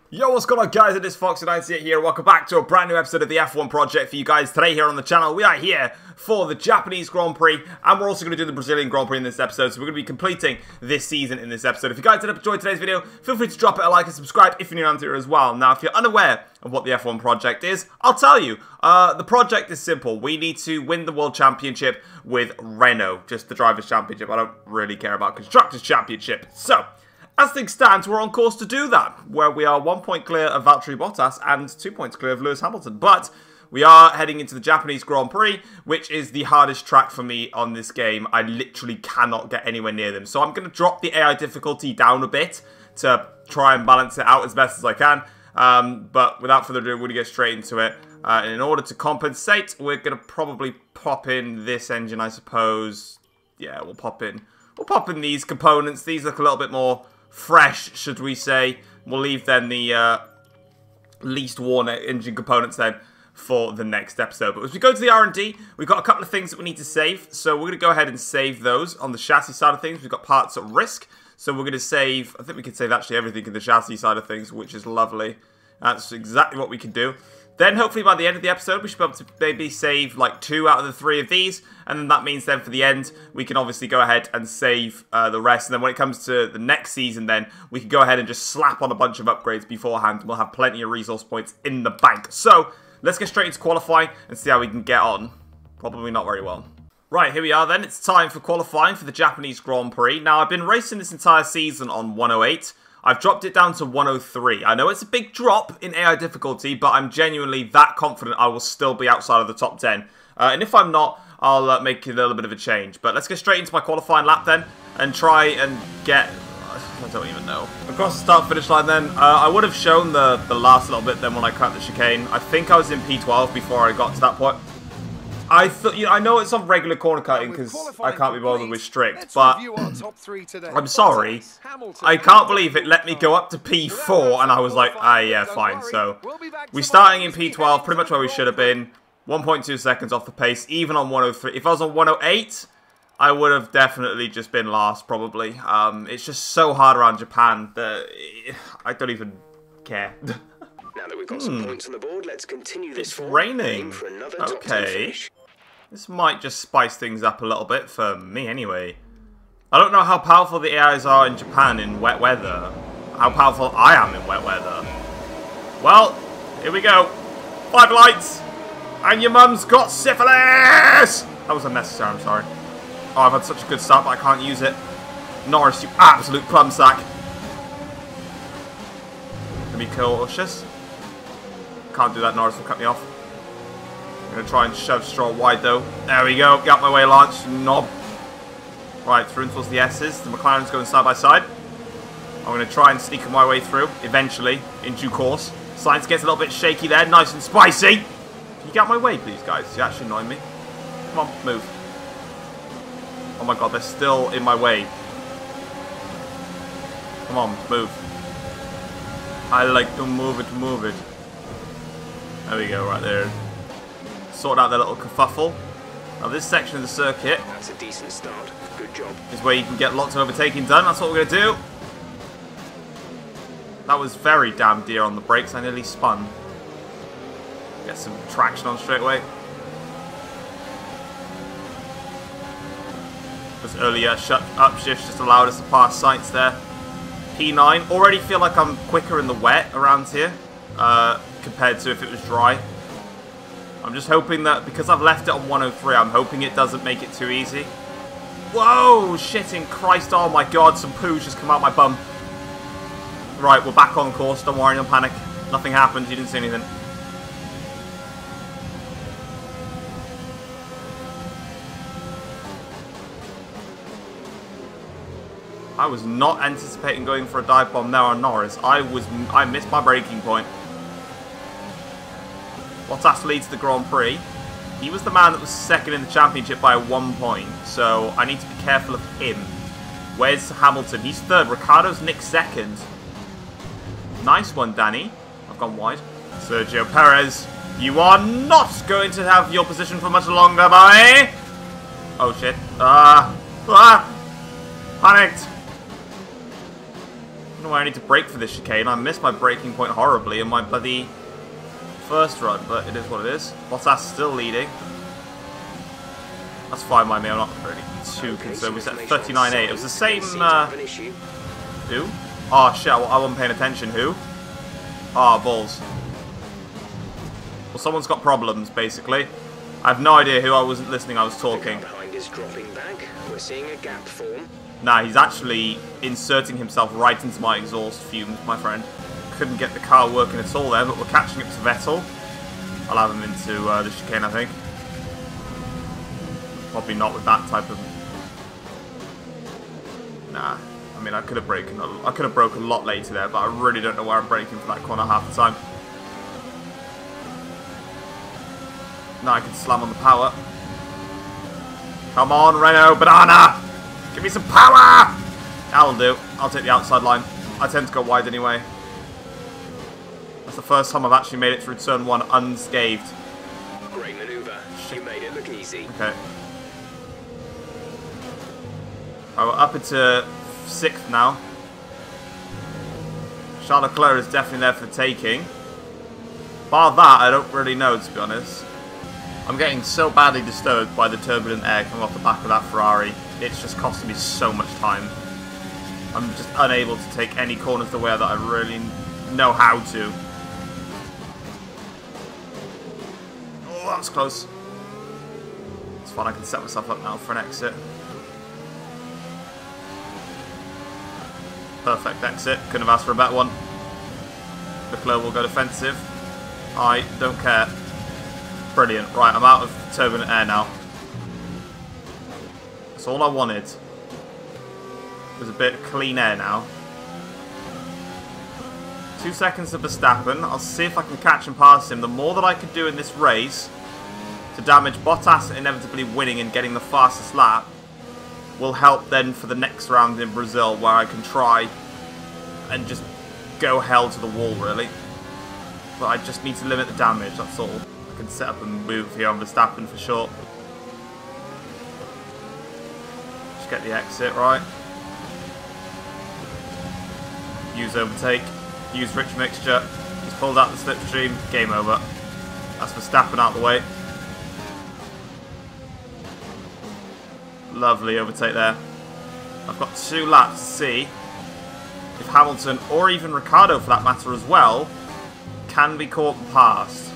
Yo, what's going on, guys? It is Fox98 here. Welcome back to a brand new episode of the F1 Project for you guys today here on the channel. We are here for the Japanese Grand Prix, and we're also going to do the Brazilian Grand Prix in this episode, so we're going to be completing this season in this episode. If you guys did enjoy today's video, feel free to drop it a like and subscribe if you're new around here as well. Now, if you're unaware of what the F1 Project is, I'll tell you. The project is simple. We need to win the World Championship with Renault, just the Drivers' Championship. I don't really care about Constructors' Championship. So, as things stand, we're on course to do that, where we are 1 point clear of Valtteri Bottas and 2 points clear of Lewis Hamilton. But we are heading into the Japanese Grand Prix, which is the hardest track for me on this game. I literally cannot get anywhere near them. So I'm going to drop the AI difficulty down a bit to try and balance it out as best as I can. But without further ado, we're going to get straight into it. And in order to compensate, we're going to probably pop in this engine, I suppose. Yeah, we'll pop in these components. These look a little bit more fresh, should we say. We'll leave then the least worn engine components then for the next episode. But as we go to the R&D, we've got a couple of things that we need to save. So we're going to go ahead and save those. On the chassis side of things, we've got parts at risk. So we're going to save, I think we could save actually everything in the chassis side of things, which is lovely. That's exactly what we can do. Then, hopefully, by the end of the episode, we should be able to maybe save, like, 2 out of the 3 of these. And then that means then, for the end, we can obviously go ahead and save the rest. And then when it comes to the next season, then, we can go ahead and just slap on a bunch of upgrades beforehand. And we'll have plenty of resource points in the bank. So, let's get straight into qualifying and see how we can get on. Probably not very well. Right, here we are then. It's time for qualifying for the Japanese Grand Prix. Now, I've been racing this entire season on 108. I've dropped it down to 103. I know it's a big drop in AI difficulty, but I'm genuinely that confident I will still be outside of the top 10. And if I'm not, I'll make a little bit of a change. But let's get straight into my qualifying lap then, and try and get, I don't even know, across the start-finish line then. I would have shown the last little bit then when I cut the chicane. I think I was in P12 before I got to that point. I thought, you know, I know it's on regular corner cutting because I can't be bothered with strict, but I'm sorry, I can't believe it let me go up to P4 and I was like, ah, yeah, fine. So we're starting in P12, pretty much where we should have been, 1.2 seconds off the pace, even on 103. If I was on 108, I would have definitely just been last, probably. It's just so hard around Japan that I don't even care. Now that we've got some points on the board, let's continue this. It's raining. For another okay. This might just spice things up a little bit for me anyway. I don't know how powerful the AIs are in Japan in wet weather. How powerful I am in wet weather. Well, here we go. 5 lights. And your mum's got syphilis! That was unnecessary, I'm sorry. Oh, I've had such a good start, but I can't use it. Norris, you absolute plum sack. Can be cautious. Can't do that, Norris will cut me off. I'm going to try and shove Stroll wide though. There we go. Get out my way, Lance. Knob. Right, through towards the S's. The McLaren's going side by side. I'm going to try and sneak my way through, eventually, in due course. Sainz gets a little bit shaky there. Nice and spicy. Can you get out my way, please, guys? You're actually annoying me. Come on, move. Oh my god, they're still in my way. Come on, move. I like to move it, move it. There we go, right there. Sort out their little kerfuffle. Now this section of the circuit, that's a decent start. Good job. Is where you can get lots of overtaking done. That's what we're going to do. That was very damn dear on the brakes. I nearly spun. Get some traction on straight away. This earlier upshift just allowed us to pass Sainz there. P9. Already feel like I'm quicker in the wet around here compared to if it was dry. I'm just hoping that, because I've left it on 103, I'm hoping it doesn't make it too easy. Whoa, shitting Christ, oh my god, some poo's just come out my bum. Right, we're back on course, don't worry, don't panic. Nothing happened, you didn't see anything. I was not anticipating going for a dive bomb there on Norris. I missed my braking point. Bottas leads the Grand Prix. He was the man that was second in the championship by 1 point, so I need to be careful of him. Where's Hamilton? He's third. Ricciardo's nicked second. Nice one, Danny. I've gone wide. Sergio Perez, you are not going to have your position for much longer, boy. Oh shit. Panicked. know why I need to brake for this chicane. I missed my braking point horribly in my bloody first run, but it is what it is. Bottas still leading. That's fine by me, I'm not really too concerned. We set 39.8. It was the same, who? Oh shit, I wasn't paying attention. Who? Ah, balls. Well, someone's got problems, basically. I have no idea who. I wasn't listening, I was talking. Behind is dropping back. We're seeing a gap form. Nah, he's actually inserting himself right into my exhaust fumes, my friend. Couldn't get the car working at all there, but we're catching up to Vettel. I'll have him into the chicane, I think. Probably not with that type of... Nah. I mean, I could have broken a lot later there, but I really don't know where I'm braking for that corner half the time. Now I can slam on the power. Come on, Renault, banana! Give me some power! That'll do. I'll take the outside line. I tend to go wide anyway. That's the first time I've actually made it through turn 1 unscathed. Great maneuver. You made it look easy. Okay. We're up into 6th now. Charles Leclerc is definitely there for the taking. Bar that, I don't really know, to be honest. I'm getting so badly disturbed by the turbulent air coming off the back of that Ferrari. It's just costing me so much time. I'm just unable to take any corners the way that I really know how to. Oh, that was close. It's fine, I can set myself up now for an exit. Perfect exit. Couldn't have asked for a better one. Leclerc will go defensive. I don't care. Brilliant. Right, I'm out of turbulent air now. That's all I wanted. There's a bit of clean air now. 2 seconds of Verstappen. I'll see if I can catch and pass him. The more that I can do in this race to damage Bottas inevitably winning and getting the fastest lap will help then for the next round in Brazil, where I can try and just go hell to the wall, really. But I just need to limit the damage, that's all. I can set up a move here on Verstappen for sure. Just get the exit, right. Use overtake. Use rich mixture. He's pulled out the slipstream. Game over. That's Verstappen out the way. Lovely overtake there. I've got 2 laps to see if Hamilton, or even Ricciardo for that matter as well, can be caught and passed.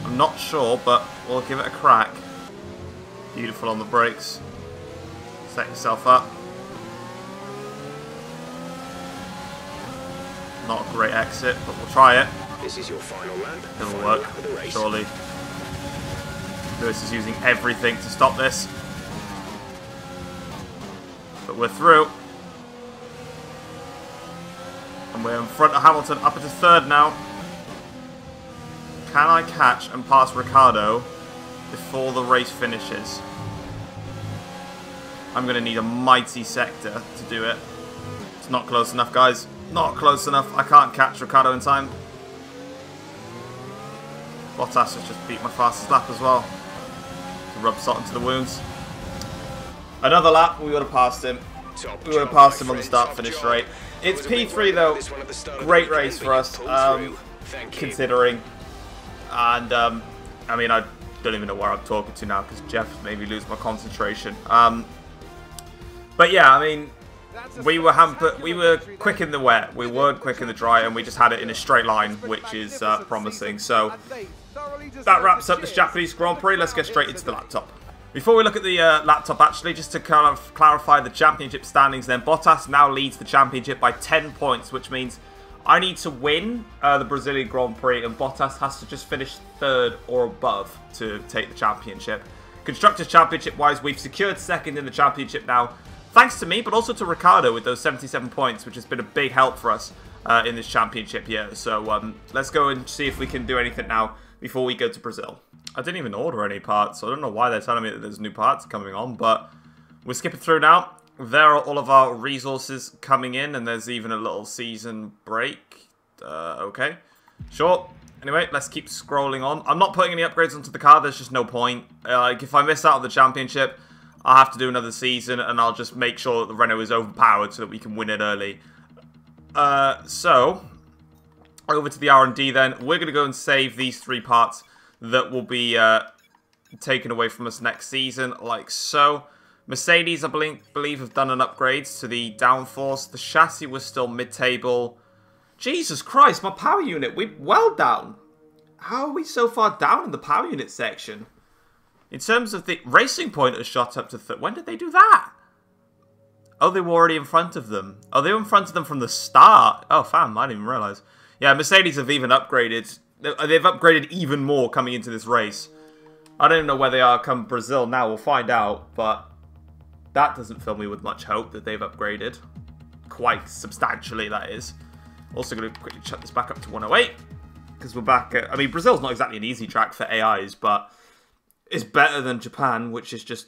I'm not sure, but we'll give it a crack. Beautiful on the brakes. Set yourself up. Not a great exit, but we'll try it. This is your final lap. It'll work, surely. Lewis is using everything to stop this. But we're through. And we're in front of Hamilton, up into 3rd now. Can I catch and pass Ricciardo before the race finishes? I'm going to need a mighty sector to do it. It's not close enough, guys. Not close enough. I can't catch Ricciardo in time. Bottas has just beat my fastest lap as well. To rub salt into the wounds. Another lap, we would have passed him. We would have passed him on the start-finish rate. It's P3 though. Great race for us, considering. And, I mean, I don't even know where I'm talking to now because Jeff made me lose my concentration. But yeah, I mean, we were quick in the wet, we weren't quick in the dry, and we just had it in a straight line, which is promising. So that wraps up this Japanese Grand Prix. Let's get straight into the laptop. Before we look at the laptop, actually, just to kind of clarify the championship standings, then Bottas now leads the championship by 10 points, which means I need to win the Brazilian Grand Prix, and Bottas has to just finish 3rd or above to take the championship. Constructors' Championship-wise, we've secured 2nd in the championship now, thanks to me, but also to Ricciardo with those 77 points, which has been a big help for us in this championship year. So let's go and see if we can do anything now before we go to Brazil. I didn't even order any parts, so I don't know why they're telling me that there's new parts coming on, but we're skipping through now. There are all of our resources coming in, and there's even a little season break. Okay, sure. Anyway, let's keep scrolling on. I'm not putting any upgrades onto the car. There's just no point. Like, if I miss out on the championship, I'll have to do another season, and I'll just make sure that the Renault is overpowered so that we can win it early. So, over to the R&D then. We're going to go and save these 3 parts that will be taken away from us next season, like so. Mercedes, I believe, have done an upgrade to the downforce. The chassis was still mid-table. Jesus Christ, my power unit, we're well down. How are we so far down in the power unit section? In terms of the Racing Point has shot up to... When did they do that? Oh, they were already in front of them. Oh, they were in front of them from the start. Oh, fam, I didn't even realise. Yeah, Mercedes have even upgraded. They've upgraded even more coming into this race. I don't even know where they are come Brazil now. We'll find out, but that doesn't fill me with much hope that they've upgraded. Quite substantially, that is. Also going to quickly chuck this back up to 108. Because we're back at... I mean, Brazil's not exactly an easy track for AIs, but... it's better than Japan, which is just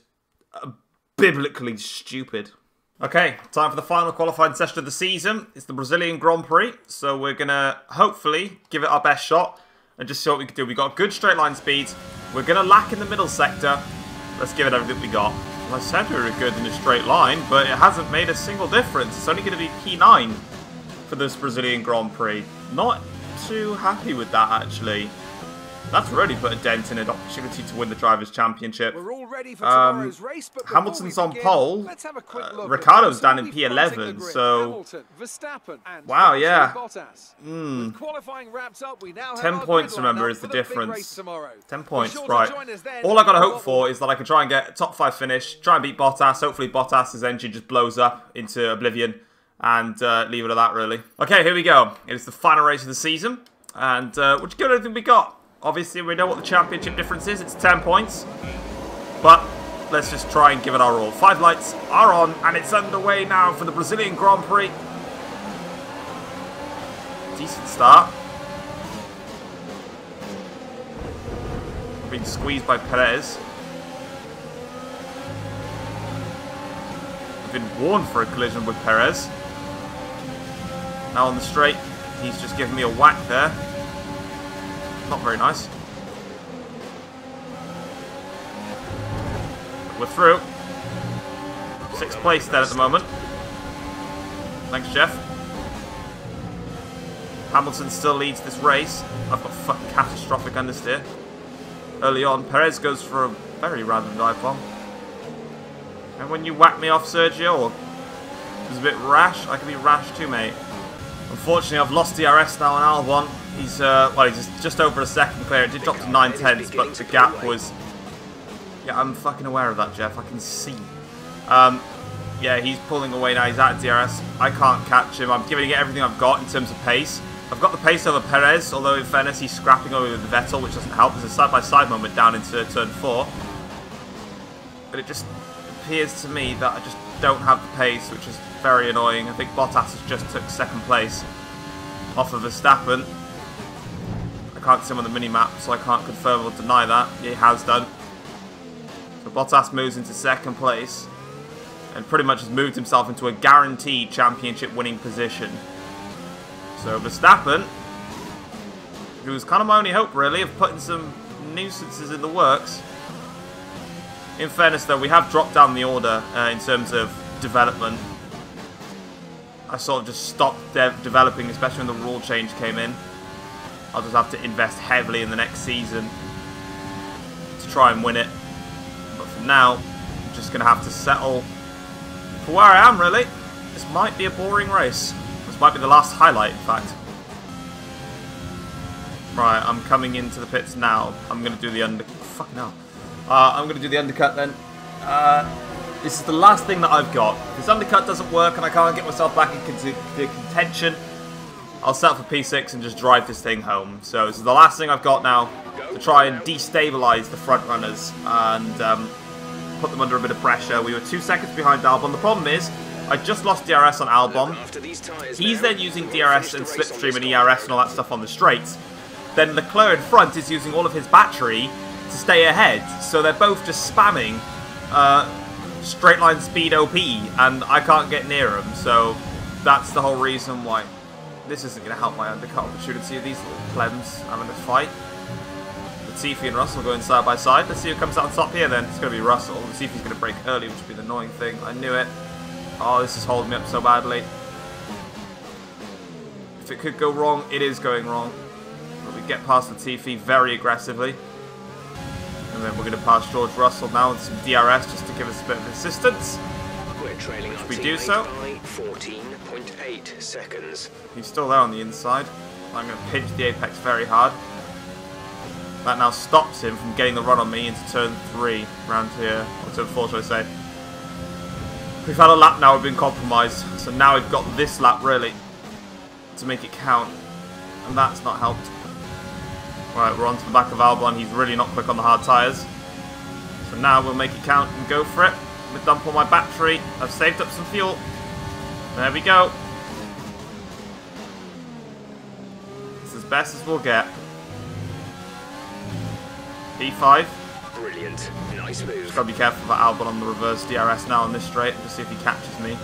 biblically stupid. Okay, time for the final qualifying session of the season. It's the Brazilian Grand Prix, so we're going to hopefully give it our best shot and just see what we can do. We've got good straight line speeds. We're going to lack in the middle sector. Let's give it everything we got. Well, I said we were good in a straight line, but it hasn't made a single difference. It's only going to be P9 for this Brazilian Grand Prix. Not too happy with that, actually. That's really put a dent in an opportunity to win the Drivers' Championship. We're all ready for tomorrow's race, but Hamilton's on begin, pole. Let's have a quick look Ricardo's down in P11, so... Hamilton, Verstappen, and wow, yeah. With qualifying wrapped up, we now 10 have points, remember, is the difference. 10 points, right. All I got to hope for is that I can try and get a top 5 finish, try and beat Bottas. Hopefully Bottas' engine just blows up into oblivion, and leave it at that, really. Okay, here we go. It is the final race of the season, and we'll just give it everything we got. Obviously, we know what the championship difference is. It's 10 points. But let's just try and give it our all. 5 lights are on, and it's underway now for the Brazilian Grand Prix. Decent start. Being squeezed by Perez. I've been warned for a collision with Perez. Now on the straight, he's just given me a whack there. Not very nice. We're through. 6th place then at the moment. Thanks, Jeff. Hamilton still leads this race. I've got fucking catastrophic understeer. Early on, Perez goes for a very random dive bomb. And when you whack me off, Sergio, it was a bit rash. I can be rash too, mate. Unfortunately, I've lost DRS now on Albon. He's well, he's just over a second clear. It did drop to 9/10, but the gap was... yeah, I'm fucking aware of that, Jeff. I can see. Yeah, he's pulling away now. He's out of DRS. I can't catch him. I'm giving it everything I've got in terms of pace. I've got the pace over Perez, although in fairness, he's scrapping over with Vettel, which doesn't help. There's a side-by-side moment down into turn 4. But it just appears to me that I just don't have the pace, which is very annoying. I think Bottas has just took 2nd place off of Verstappen. I can't see him on the mini-map, so I can't confirm or deny that. He has done. So Bottas moves into 2nd place and pretty much has moved himself into a guaranteed championship winning position. So Verstappen, who was kind of my only hope really of putting some nuisances in the works. In fairness though, we have dropped down the order in terms of development. I sort of just stopped developing, especially when the rule change came in. I'll just have to invest heavily in the next season to try and win it. But for now, I'm just going to have to settle for where I am, really. This might be a boring race. This might be the last highlight, in fact. Right, I'm coming into the pits now. I'm going to do the fucking hell. I'm going to do the undercut then. This is the last thing that I've got. If this undercut doesn't work and I can't get myself back into contention, I'll settle for P6 and just drive this thing home. So this is the last thing I've got now to try and destabilise the front runners and put them under a bit of pressure. We were 2 seconds behind Albon. The problem is, I just lost DRS on Albon. He's then using DRS and slipstream and ERS and all that stuff on the straights. Then Leclerc in front is using all of his battery to stay ahead. So they're both just spamming straight line speed OP, and I can't get near them. So that's the whole reason why this isn't going to help my undercut opportunity of these little plebs having a fight. Latifi and Russell going side by side. Let's see who comes out on top here then. It's going to be Russell. Latifi's going to break early, which would be the annoying thing. I knew it. Oh, this is holding me up so badly. If it could go wrong, it is going wrong. But we get past Latifi very aggressively. And then we're going to pass George Russell now with some DRS just to give us a bit of assistance. We're trailing Which we do so. by 14.8 seconds. He's still there on the inside. I'm going to pinch the apex very hard. That now stops him from getting the run on me into turn 3 around here. Or turn 4, should I say. We've had a lap now, we've been compromised. So now we've got this lap, really, to make it count. And that's not helped. Right, we're on to the back of Albon. He's really not quick on the hard tyres. So now we'll make it count and go for it. I'm going to dump all my battery. I've saved up some fuel. There we go. It's as best as we'll get. P5. Brilliant. Nice move. Just got to be careful about Albon on the reverse DRS now on this straight. Just see if he catches me.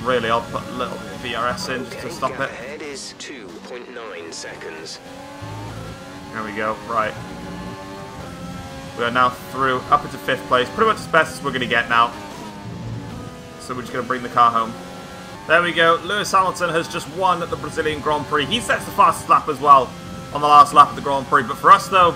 Really, I'll put a little bit of DRS in just to stop it. Ahead is 2.9 seconds. There we go. Right. We are now through up into 5th place. Pretty much as best as we're going to get now. So we're just going to bring the car home. There we go. Lewis Hamilton has just won at the Brazilian Grand Prix. He sets the fastest lap as well on the last lap of the Grand Prix. But for us, though,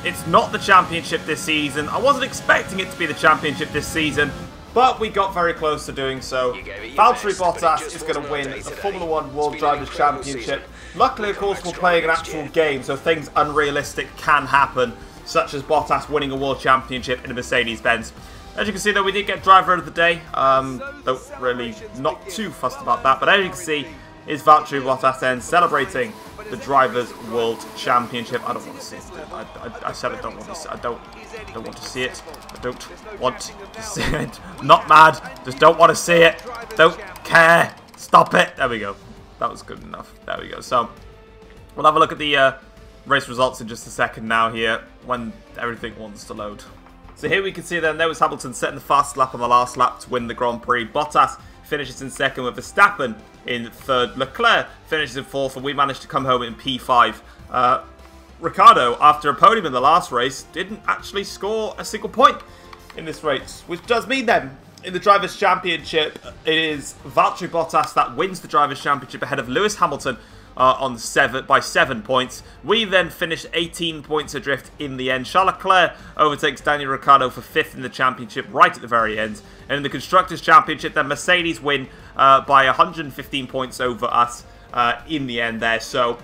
it's not the championship this season. I wasn't expecting it to be the championship this season, but we got very close to doing so. Valtteri Bottas is going to win the Formula 1 World Drivers' Championship. Luckily, of course, we're playing an actual game, so things unrealistic can happen, such as Bottas winning a World Championship in a Mercedes-Benz. As you can see, though, we did get Driver of the Day. Don't really, not too fussed about that, but as you can see, is Valtteri Bottas then celebrating the Drivers' World Championship. I don't want to see it. I said I don't want to see it. I don't want to see it. I don't want to see it. Not mad. Just don't want to see it. Don't care. Stop it. There we go. That was good enough. There we go. So, we'll have a look at the race results in just a second now here, when everything wants to load. So here we can see then, there was Hamilton setting the fast lap on the last lap to win the Grand Prix. Bottas finishes in 2nd with Verstappen in 3rd. Leclerc finishes in 4th, and we managed to come home in P5. Ricciardo, after a podium in the last race, didn't actually score a single point in this race, which does mean then, in the Drivers' Championship, it is Valtteri Bottas that wins the Drivers' Championship ahead of Lewis Hamilton by 7 points. We then finish 18 points adrift in the end. Charles Leclerc overtakes Daniel Ricciardo for 5th in the championship right at the very end. And in the Constructors' Championship, then Mercedes win by 115 points over us in the end there. So,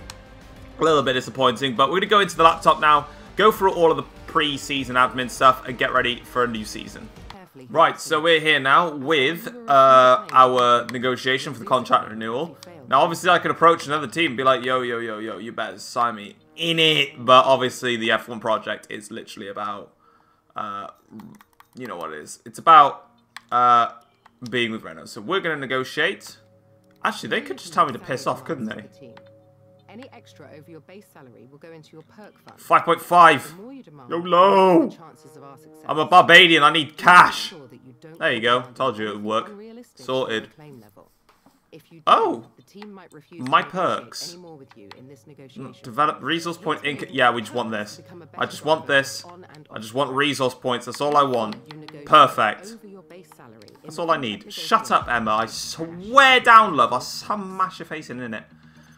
a little bit disappointing. But we're going to go into the laptop now, go through all of the pre-season admin stuff, and get ready for a new season. Right, so we're here now with our negotiation for the contract renewal. Now, obviously, I could approach another team and be like, yo, you better sign me in it. But obviously, the F1 project is literally about, you know what it is. It's about being with Renault. So we're going to negotiate. Actually, they could just tell me to piss off, couldn't they? Any extra over your base salary will go into your perk fund. 5.5. YOLO! I'm a Barbadian. I need cash. There you go. Told you it would work. Sorted. Oh! My perks. Develop resource point income. Yeah, we just want this. I just want this. I just want resource points. That's all I want. Perfect. That's all I need. Shut up, Emma. I swear down, love. I'll smash your face in it.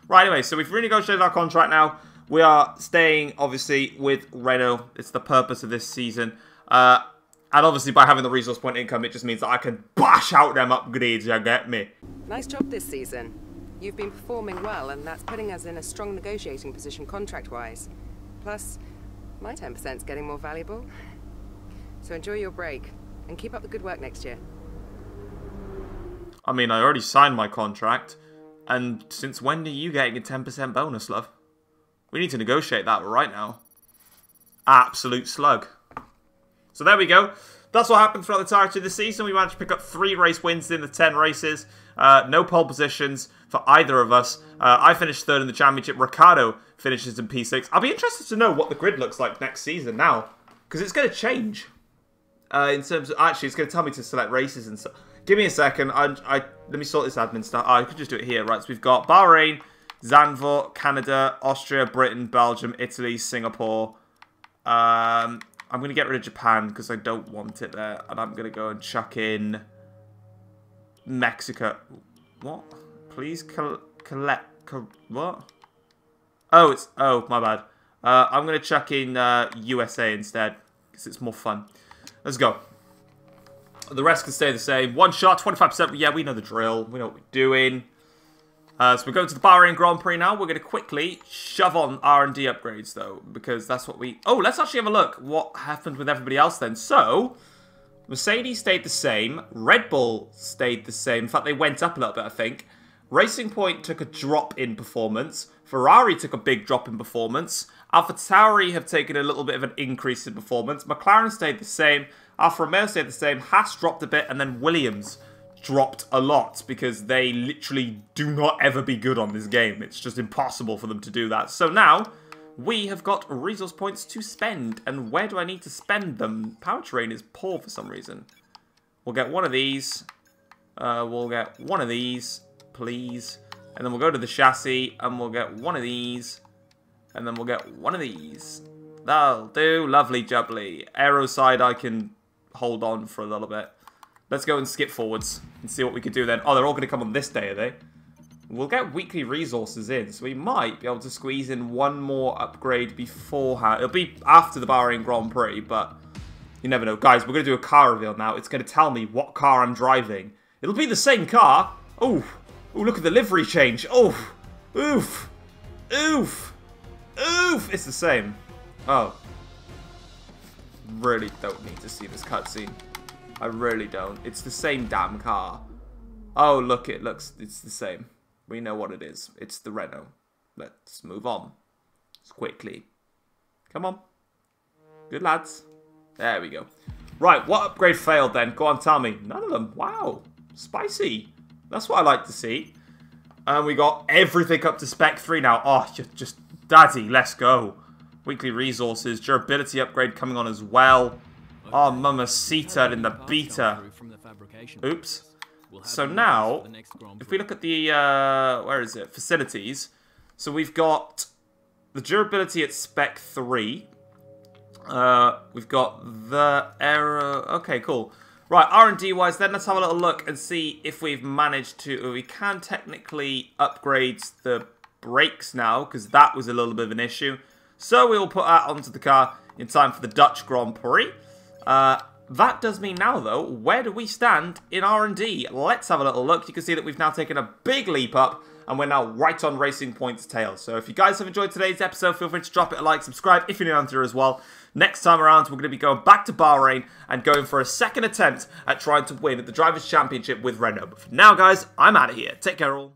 Right, anyway, so we've renegotiated our contract now. We are staying, obviously, with Renault. It's the purpose of this season. And obviously, by having the resource point income, it just means that I can bash out them upgrades, you get me? Nice job this season. You've been performing well, and that's putting us in a strong negotiating position contract-wise. Plus, my 10%'s getting more valuable. So enjoy your break, and keep up the good work next year. I mean, I already signed my contract. And since when are you getting a 10% bonus, love? We need to negotiate that right now. Absolute slug. So there we go. That's what happened throughout the entirety of the season. We managed to pick up 3 race wins in the 10 races. No pole positions for either of us. I finished 3rd in the championship. Ricciardo finishes in P6. I'll be interested to know what the grid looks like next season now. Because it's going to change. In terms of... Actually, it's going to tell me to select races and stuff. Give me a second. Let me sort this admin stuff. I could just do it here. Right, so we've got Bahrain, Zandvoort, Canada, Austria, Britain, Belgium, Italy, Singapore, I'm going to get rid of Japan because I don't want it there. And I'm going to go and chuck in Mexico. What? Please collect... What? Oh, it's... Oh, my bad. I'm going to chuck in USA instead because it's more fun. Let's go. The rest can stay the same. One shot, 25%. Yeah, we know the drill. We know what we're doing. So we're going to the Bahrain Grand Prix now. We're going to quickly shove on R&D upgrades, though, because that's what we... Oh, let's actually have a look what happened with everybody else then. So, Mercedes stayed the same. Red Bull stayed the same. In fact, they went up a little bit, I think. Racing Point took a drop in performance. Ferrari took a big drop in performance. AlphaTauri have taken a little bit of an increase in performance. McLaren stayed the same. Alfa Romeo stayed the same. Haas dropped a bit, and then Williams dropped a lot because they literally do not ever be good on this game. It's just impossible for them to do that. So now we have got resource points to spend. And where do I need to spend them? Powertrain is poor for some reason. We'll get one of these. We'll get one of these, please. And then we'll go to the chassis and we'll get one of these. And then we'll get one of these. That'll do. Lovely jubbly. Aero side I can hold on for a little bit. Let's go and skip forwards and see what we could do then. Oh, they're all going to come on this day, are they? We'll get weekly resources in, so we might be able to squeeze in one more upgrade beforehand. It'll be after the Bahrain Grand Prix, but you never know. Guys, we're going to do a car reveal now. It's going to tell me what car I'm driving. It'll be the same car. Oh, look at the livery change. Oh, oof, oof, oof. It's the same. Oh. Really don't need to see this cutscene. I really don't. It's the same damn car. Oh, look, it's the same. We know what it is. It's the Renault. Let's move on. Quickly. Come on. Good lads. There we go. Right, what upgrade failed then? Go on, tell me. None of them. Wow. Spicy. That's what I like to see. And we got everything up to spec 3 now. Oh, just daddy, let's go. Weekly resources. Durability upgrade coming on as well. Oh, mamacita in the beta. Oops. So now, if we look at the, where is it? Facilities. So we've got the durability at spec 3. We've got the aero. Okay, cool. Right, R&D wise then, let's have a little look and see if we've managed to, we can technically upgrade the brakes now, because that was a little bit of an issue. So we will put that onto the car in time for the Dutch Grand Prix. That does mean now, though, where do we stand in R&D? Let's have a little look. You can see that we've now taken a big leap up, and we're now right on Racing Point's tail. So if you guys have enjoyed today's episode, feel free to drop it a like, subscribe if you're new around here as well. Next time around, we're going to be going back to Bahrain and going for a second attempt at trying to win at the Drivers' Championship with Renault. But for now, guys, I'm out of here. Take care all.